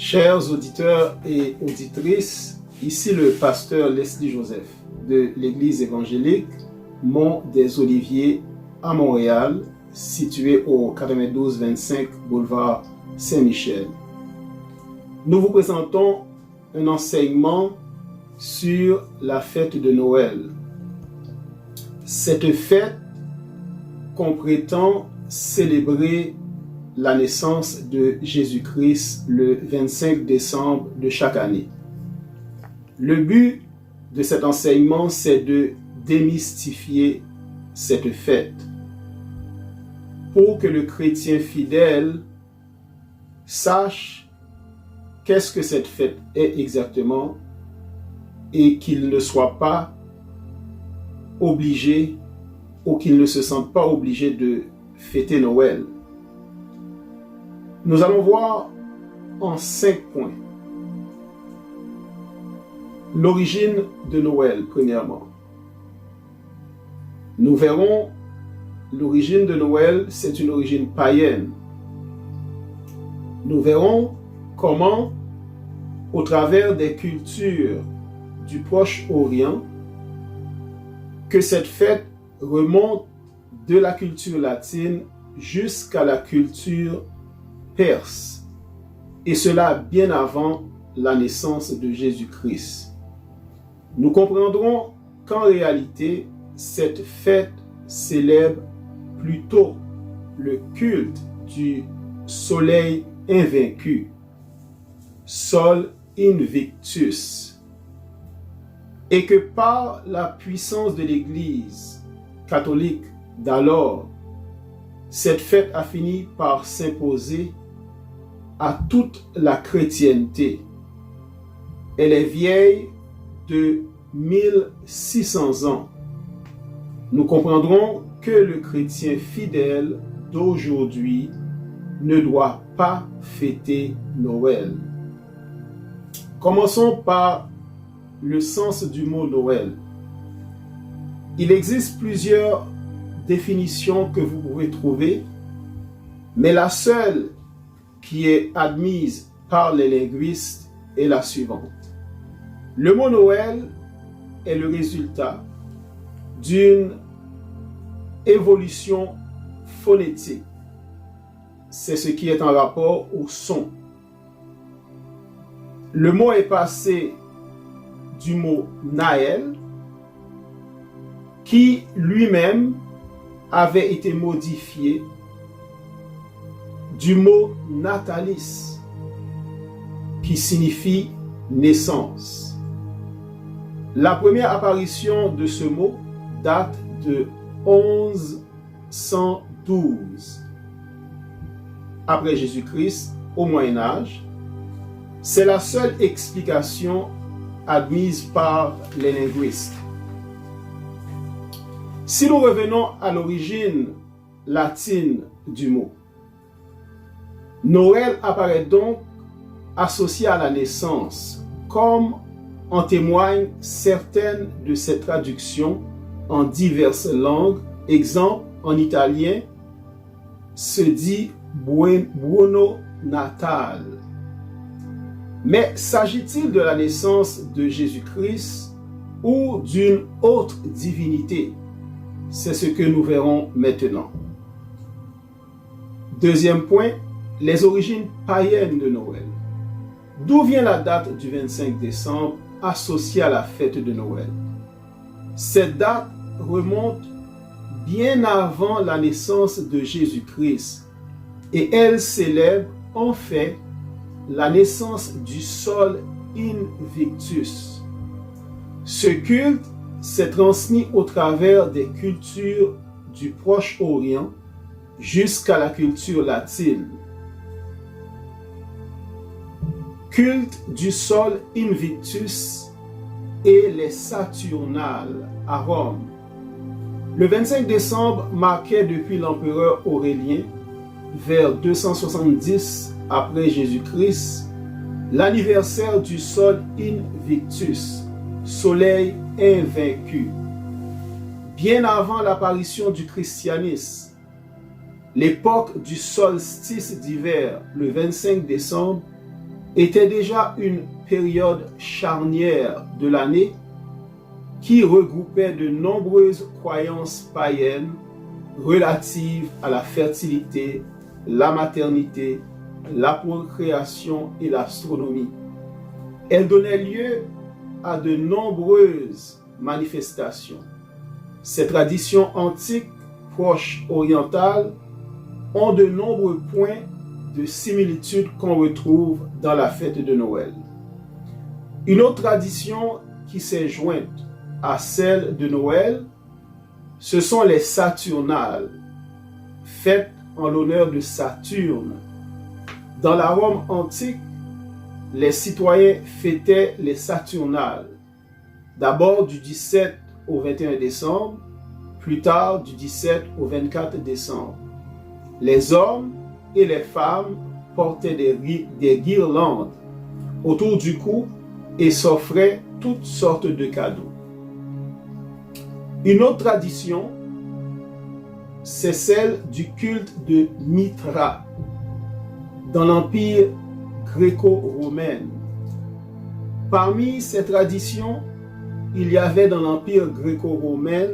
Chers auditeurs et auditrices, ici le pasteur Leslie Joseph de l'Église évangélique Mont des Oliviers à Montréal, situé au 92-25 boulevard Saint-Michel. Nous vous présentons un enseignement sur la fête de Noël. Cette fête qu'on prétend célébrer la naissance de Jésus-Christ le 25 décembre de chaque année. Le but de cet enseignement, c'est de démystifier cette fête pour que le chrétien fidèle sache qu'est-ce que cette fête est exactement et qu'il ne soit pas obligé ou qu'il ne se sente pas obligé de fêter Noël. Nous allons voir en 5 points. L'origine de Noël, premièrement. Nous verrons l'origine de Noël, c'est une origine païenne. Nous verrons comment, au travers des cultures du Proche-Orient, que cette fête remonte de la culture latine jusqu'à la culture perse, et cela bien avant la naissance de Jésus-Christ. Nous comprendrons qu'en réalité, cette fête célèbre plutôt le culte du soleil invaincu, Sol Invictus, et que par la puissance de l'Église catholique d'alors, cette fête a fini par s'imposer à toute la chrétienté. Elle est vieille de 1600 ans. Nous comprendrons que le chrétien fidèle d'aujourd'hui ne doit pas fêter Noël. Commençons par le sens du mot Noël. Il existe plusieurs définitions que vous pouvez trouver, mais la seule qui est admise par les linguistes est la suivante. Le mot Noël est le résultat d'une évolution phonétique. C'est ce qui est en rapport au son. Le mot est passé du mot Naël, qui lui-même avait été modifié du mot natalis, qui signifie naissance. La première apparition de ce mot date de 1112 après Jésus-Christ, au Moyen Âge. C'est la seule explication admise par les linguistes. Si nous revenons à l'origine latine du mot, Noël apparaît donc associé à la naissance, comme en témoignent certaines de ses traductions en diverses langues. Exemple, en italien, se dit Buono Natal. Mais s'agit-il de la naissance de Jésus-Christ ou d'une autre divinité? C'est ce que nous verrons maintenant. Deuxième point, les origines païennes de Noël. D'où vient la date du 25 décembre associée à la fête de Noël? Cette date remonte bien avant la naissance de Jésus-Christ et elle célèbre en fait la naissance du Sol Invictus. Ce culte s'est transmis au travers des cultures du Proche-Orient jusqu'à la culture latine. Culte du Sol Invictus et les Saturnales à Rome. Le 25 décembre marquait depuis l'empereur Aurélien, vers 270 après Jésus-Christ, l'anniversaire du Sol Invictus, soleil invaincu. Bien avant l'apparition du christianisme, l'époque du solstice d'hiver, le 25 décembre, était déjà une période charnière de l'année qui regroupait de nombreuses croyances païennes relatives à la fertilité, la maternité, la procréation et l'astronomie. Elle donnait lieu à de nombreuses manifestations. Ces traditions antiques, proches orientales, ont de nombreux points de similitude qu'on retrouve dans la fête de Noël. Une autre tradition qui s'est jointe à celle de Noël, ce sont les Saturnales, fêtes en l'honneur de Saturne. Dans la Rome antique, les citoyens fêtaient les Saturnales, d'abord du 17 au 21 décembre, plus tard du 17 au 24 décembre. Les hommes et les femmes portaient des guirlandes autour du cou et s'offraient toutes sortes de cadeaux. Une autre tradition, c'est celle du culte de Mithra dans l'Empire gréco-romain. Parmi ces traditions, il y avait dans l'Empire gréco-romain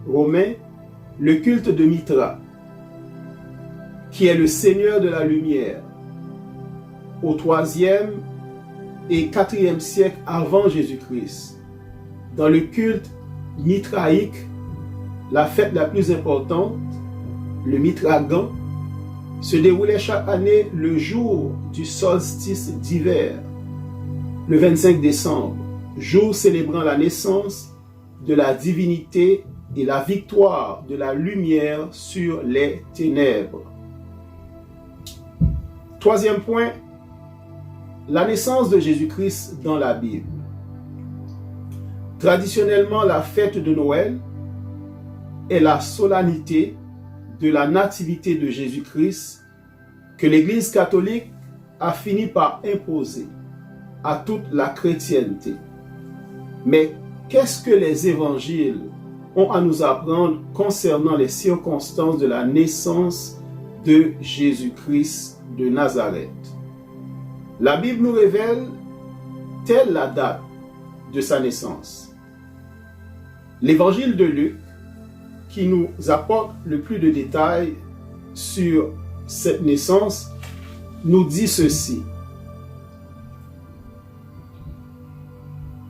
le culte de Mithra, qui est le Seigneur de la lumière. Au 3e et 4e siècle avant Jésus-Christ, dans le culte mitraïque, la fête la plus importante, le Mitragan, se déroulait chaque année le jour du solstice d'hiver, le 25 décembre, jour célébrant la naissance de la divinité et la victoire de la lumière sur les ténèbres. Troisième point, la naissance de Jésus-Christ dans la Bible. Traditionnellement, la fête de Noël est la solennité de la nativité de Jésus-Christ que l'Église catholique a fini par imposer à toute la chrétienté. Mais qu'est-ce que les évangiles ont à nous apprendre concernant les circonstances de la naissance de Jésus-Christ de Nazareth? La Bible nous révèle telle la date de sa naissance. L'évangile de Luc, qui nous apporte le plus de détails sur cette naissance, nous dit ceci.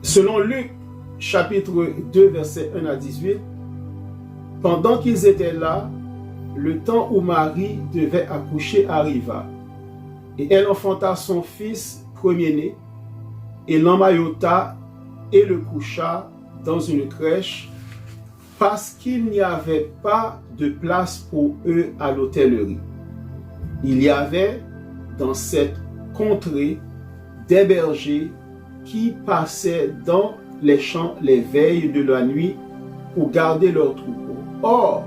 Selon Luc, chapitre 2, versets 1 à 18, « Pendant qu'ils étaient là, le temps où Marie devait accoucher arriva, et elle enfanta son fils premier-né, et l'emmaillota et le coucha dans une crèche, parce qu'il n'y avait pas de place pour eux à l'hôtellerie. Il y avait dans cette contrée des bergers qui passaient dans les champs les veilles de la nuit pour garder leurs troupeaux. Or,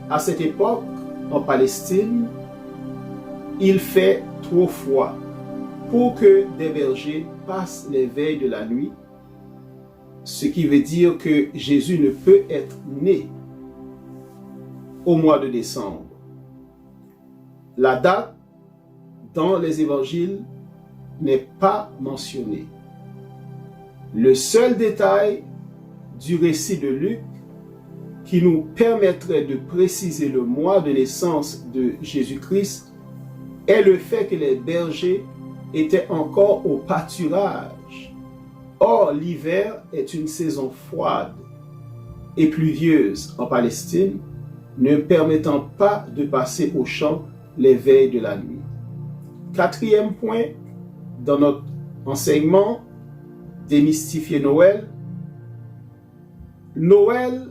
à cette époque, en Palestine, il fait trop froid pour que des bergers passent les veilles de la nuit, ce qui veut dire que Jésus ne peut être né au mois de décembre. La date dans les évangiles n'est pas mentionnée. Le seul détail du récit de Luc qui nous permettrait de préciser le mois de naissance de Jésus-Christ est le fait que les bergers étaient encore au pâturage. Or, l'hiver est une saison froide et pluvieuse en Palestine, ne permettant pas de passer au champ les veilles de la nuit. Quatrième point, dans notre enseignement, démystifier Noël. Noël,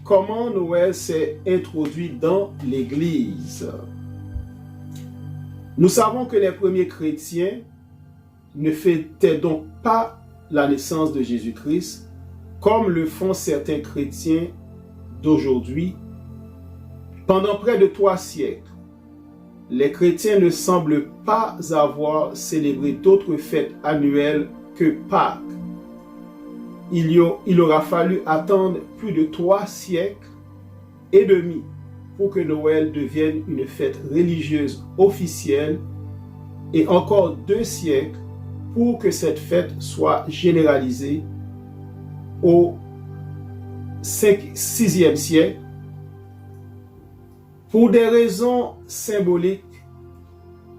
comment Noël s'est introduit dans l'Église? Nous savons que les premiers chrétiens ne fêtaient donc pas la naissance de Jésus-Christ comme le font certains chrétiens d'aujourd'hui. Pendant près de 3 siècles, les chrétiens ne semblent pas avoir célébré d'autres fêtes annuelles que Pâques. Il aura fallu attendre plus de 3 siècles et demi pour que Noël devienne une fête religieuse officielle et encore 2 siècles pour que cette fête soit généralisée au 6e siècle. Pour des raisons symboliques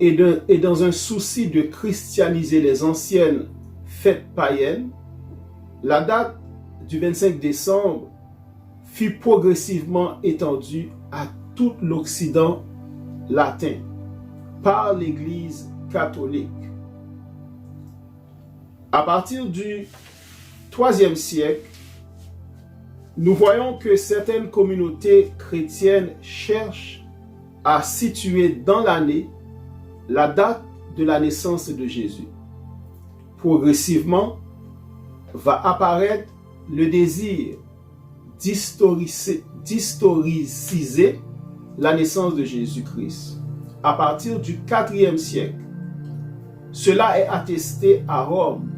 et dans un souci de christianiser les anciennes fêtes païennes, la date du 25 décembre fut progressivement étendue à tout l'Occident latin par l'Église catholique. À partir du IIIe siècle, nous voyons que certaines communautés chrétiennes cherchent à situer dans l'année la date de la naissance de Jésus. Progressivement, va apparaître le désir d'historiciser la naissance de Jésus-Christ. À partir du IVe siècle, cela est attesté à Rome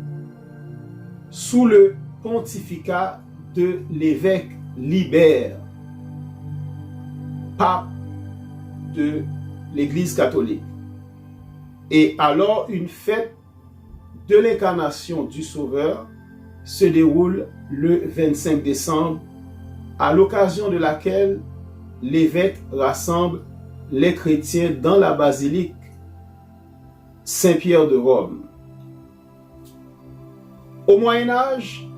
sous le pontificat de l'évêque Libère, pape de l'Église catholique. Et alors, une fête de l'incarnation du Sauveur se déroule le 25 décembre, à l'occasion de laquelle l'évêque rassemble les chrétiens dans la basilique Saint-Pierre de Rome. Au Moyen Âge,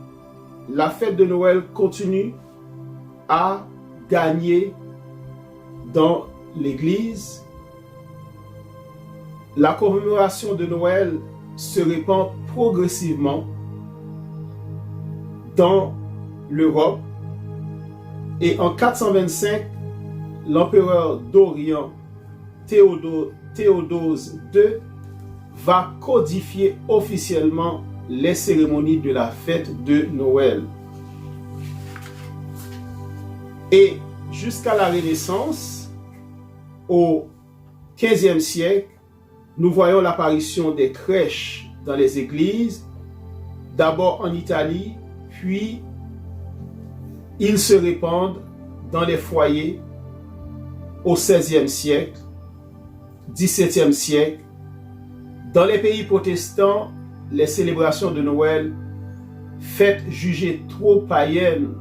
la fête de Noël continue à gagner dans l'Église. La commémoration de Noël se répand progressivement dans l'Europe et en 425, l'empereur d'Orient Théodose II va codifier officiellement les cérémonies de la fête de Noël. Et jusqu'à la Renaissance, au XVe siècle, nous voyons l'apparition des crèches dans les églises, d'abord en Italie, puis ils se répandent dans les foyers au XVIe siècle, XVIIe siècle. Dans les pays protestants, les célébrations de Noël, fêtes jugées trop païennes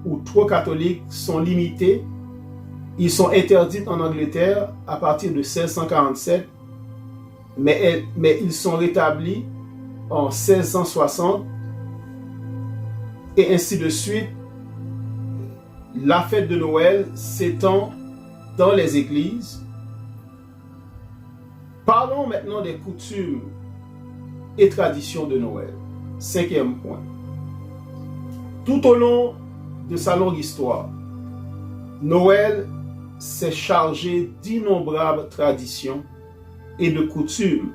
ou trop catholiques, sont limitées. Ils sont interdits en Angleterre à partir de 1647, mais ils sont rétablis en 1660, et ainsi de suite. La fête de Noël s'étend dans les églises. Parlons maintenant des coutumes et traditions de Noël. 5e point. Tout au long de sa longue histoire, Noël s'est chargé d'innombrables traditions et de coutumes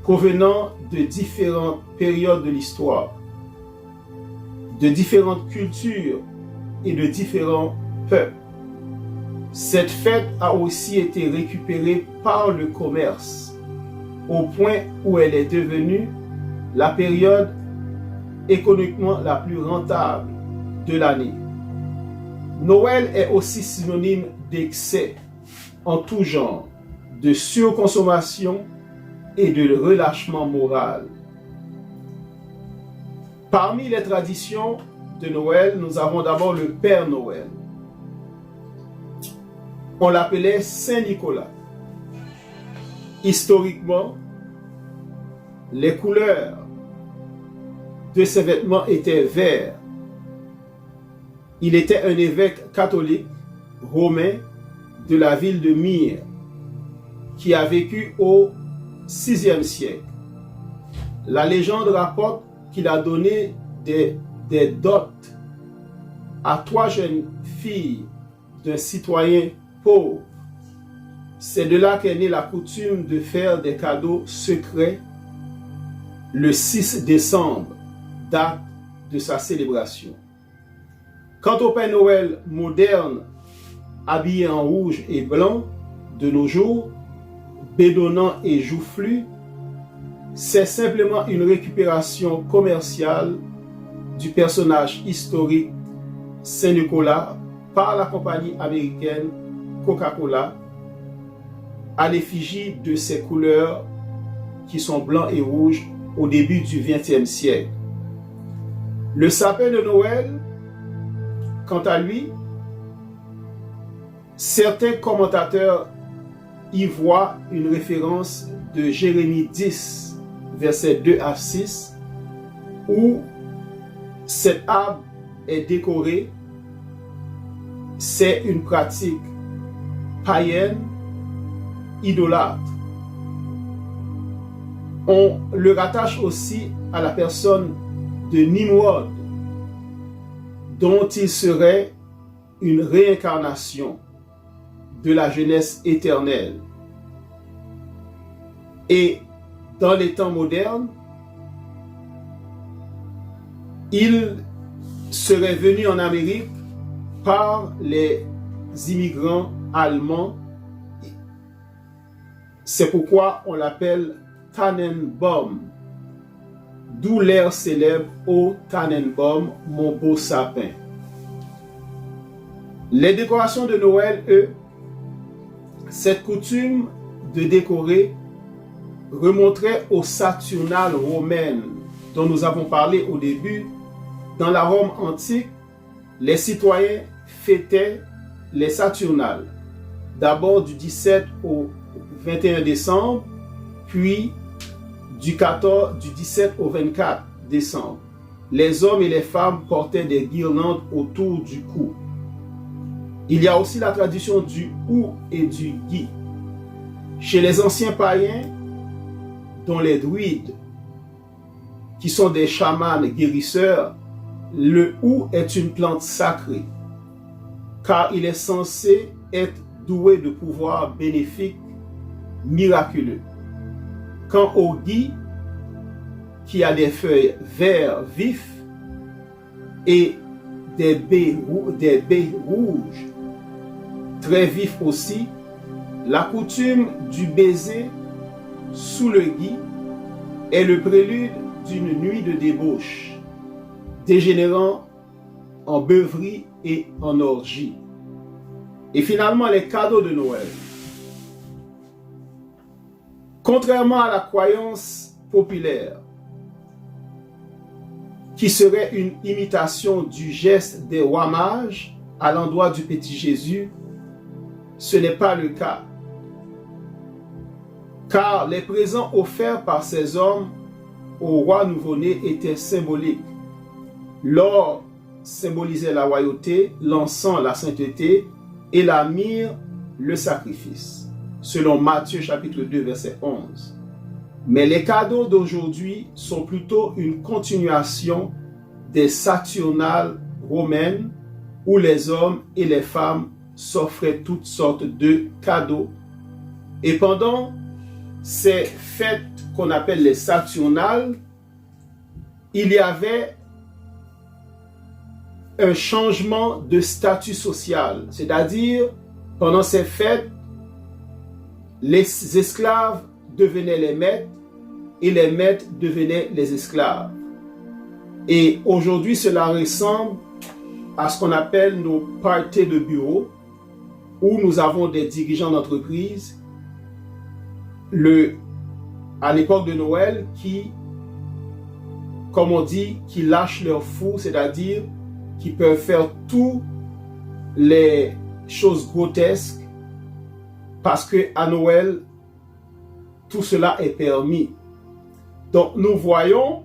provenant de différentes périodes de l'histoire, de différentes cultures et de différents peuples. Cette fête a aussi été récupérée par le commerce, au point où elle est devenue la période économiquement la plus rentable de l'année. Noël est aussi synonyme d'excès en tout genre, de surconsommation et de relâchement moral. Parmi les traditions de Noël, nous avons d'abord le Père Noël. On l'appelait Saint Nicolas. Historiquement, les couleurs de ses vêtements étaient verts. Il était un évêque catholique romain de la ville de Myre qui a vécu au VIe siècle. La légende rapporte qu'il a donné des dots à 3 jeunes filles d'un citoyen pauvre. C'est de là qu'est née la coutume de faire des cadeaux secrets le 6 décembre, date de sa célébration. Quant au Père Noël moderne, habillé en rouge et blanc de nos jours, bédonnant et joufflu, c'est simplement une récupération commerciale du personnage historique Saint Nicolas par la compagnie américaine Coca-Cola à l'effigie de ses couleurs qui sont blancs et rouges au début du XXe siècle. Le sapin de Noël, quant à lui, certains commentateurs y voient une référence de Jérémie 10, versets 2 à 6, où cet arbre est décoré. C'est une pratique païenne, idolâtre. On le rattache aussi à la personne de Nimrod, dont il serait une réincarnation de la jeunesse éternelle. Et dans les temps modernes, il serait venu en Amérique par les immigrants allemands. C'est pourquoi on l'appelle Tannenbaum, d'où l'air célèbre Ô Tannenbaum, mon beau sapin. Les décorations de Noël, eux, cette coutume de décorer remonterait aux Saturnales romaines dont nous avons parlé au début. Dans la Rome antique, les citoyens fêtaient les Saturnales, d'abord du 17 au 21 décembre, puis du 17 au 24 décembre. Les hommes et les femmes portaient des guirlandes autour du cou. Il y a aussi la tradition du hou et du gui. Chez les anciens païens, dont les druides, qui sont des chamans guérisseurs, le hou est une plante sacrée, car il est censé être doué de pouvoirs bénéfiques, miraculeux. Quant au gui, qui a des feuilles vert vif et des baies rouges, très vifs aussi, la coutume du baiser sous le gui est le prélude d'une nuit de débauche, dégénérant en beuverie et en orgie. Et finalement, les cadeaux de Noël. Contrairement à la croyance populaire, qui serait une imitation du geste des rois mages à l'endroit du petit Jésus, ce n'est pas le cas. Car les présents offerts par ces hommes au roi nouveau-né étaient symboliques. L'or symbolisait la royauté, l'encens la sainteté et la myrrhe le sacrifice, selon Matthieu chapitre 2 verset 11. Mais les cadeaux d'aujourd'hui sont plutôt une continuation des Saturnales romaines où les hommes et les femmes s'offraient toutes sortes de cadeaux. Et pendant ces fêtes qu'on appelle les Saturnales, il y avait un changement de statut social. C'est-à-dire, pendant ces fêtes, les esclaves devenaient les maîtres et les maîtres devenaient les esclaves. Et aujourd'hui, cela ressemble à ce qu'on appelle nos parties de bureau, où nous avons des dirigeants d'entreprise, à l'époque de Noël, qui, comme on dit, qui lâchent leur fou, c'est-à-dire qui peuvent faire toutes les choses grotesques, parce que à Noël, tout cela est permis. Donc nous voyons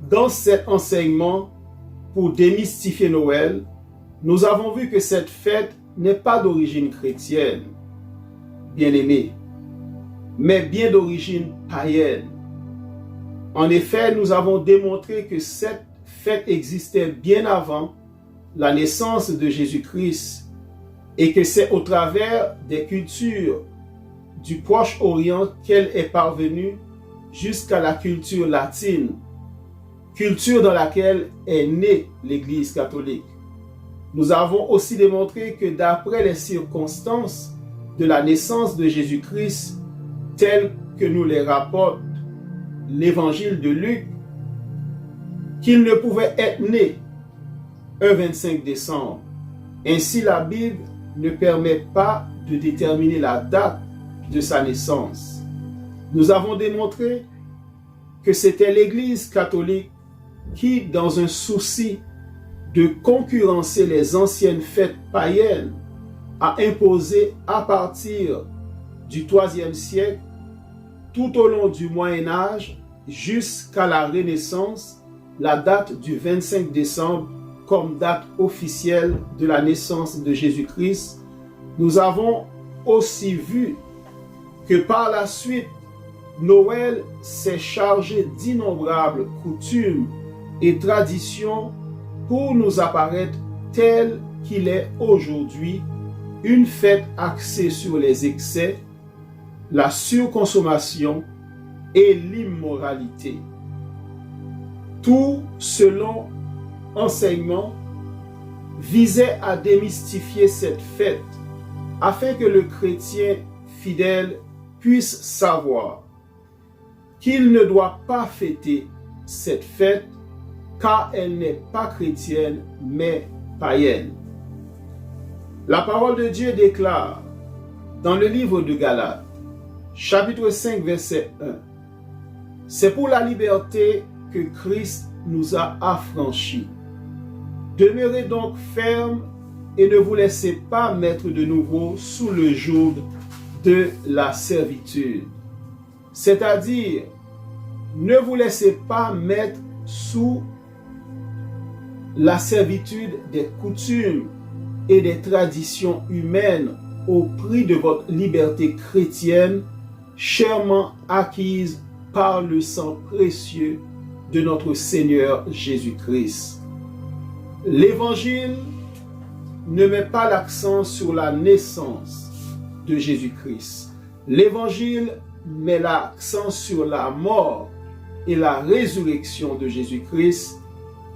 dans cet enseignement, pour démystifier Noël, nous avons vu que cette fête n'est pas d'origine chrétienne, bien-aimés, mais bien d'origine païenne. En effet, nous avons démontré que cette fête existait bien avant la naissance de Jésus-Christ et que c'est au travers des cultures du Proche-Orient qu'elle est parvenue jusqu'à la culture latine, culture dans laquelle est née l'Église catholique. Nous avons aussi démontré que d'après les circonstances de la naissance de Jésus-Christ, telles que nous les rapporte l'Évangile de Luc, qu'il ne pouvait être né un 25 décembre. Ainsi, la Bible ne permet pas de déterminer la date de sa naissance. Nous avons démontré que c'était l'Église catholique qui, dans un souci de concurrencer les anciennes fêtes païennes, a imposé à partir du IIIe siècle, tout au long du Moyen Âge, jusqu'à la Renaissance, la date du 25 décembre comme date officielle de la naissance de Jésus-Christ. Nous avons aussi vu que par la suite, Noël s'est chargé d'innombrables coutumes et traditions pour nous apparaître tel qu'il est aujourd'hui, une fête axée sur les excès, la surconsommation et l'immoralité. Tout selon enseignement visait à démystifier cette fête afin que le chrétien fidèle puisse savoir qu'il ne doit pas fêter cette fête car elle n'est pas chrétienne mais païenne. La parole de Dieu déclare dans le livre de Galates, chapitre 5, verset 1, « C'est pour la liberté que Christ nous a affranchis. Demeurez donc fermes et ne vous laissez pas mettre de nouveau sous le joug de la servitude. » C'est-à-dire, ne vous laissez pas mettre sous la servitude des coutumes et des traditions humaines au prix de votre liberté chrétienne, chèrement acquise par le sang précieux de notre Seigneur Jésus-Christ. L'Évangile ne met pas l'accent sur la naissance de Jésus-Christ. L'Évangile met l'accent sur la mort et la résurrection de Jésus-Christ.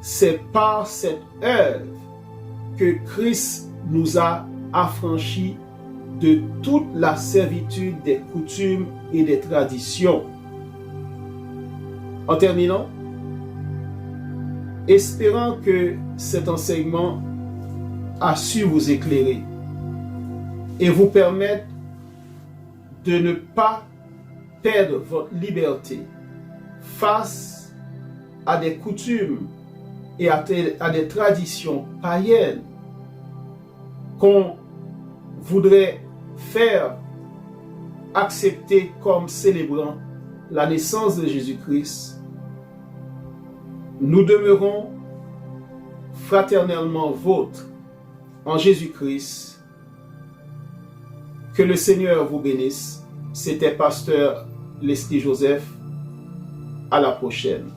C'est par cette œuvre que Christ nous a affranchis de toute la servitude des coutumes et des traditions. En terminant, espérant que cet enseignement a su vous éclairer et vous permettre de ne pas perdre votre liberté face à des coutumes et à des traditions païennes qu'on voudrait faire accepter comme célébrant la naissance de Jésus-Christ. Nous demeurons fraternellement vôtres en Jésus-Christ. Que le Seigneur vous bénisse. C'était Pasteur Leslie Joseph. À la prochaine.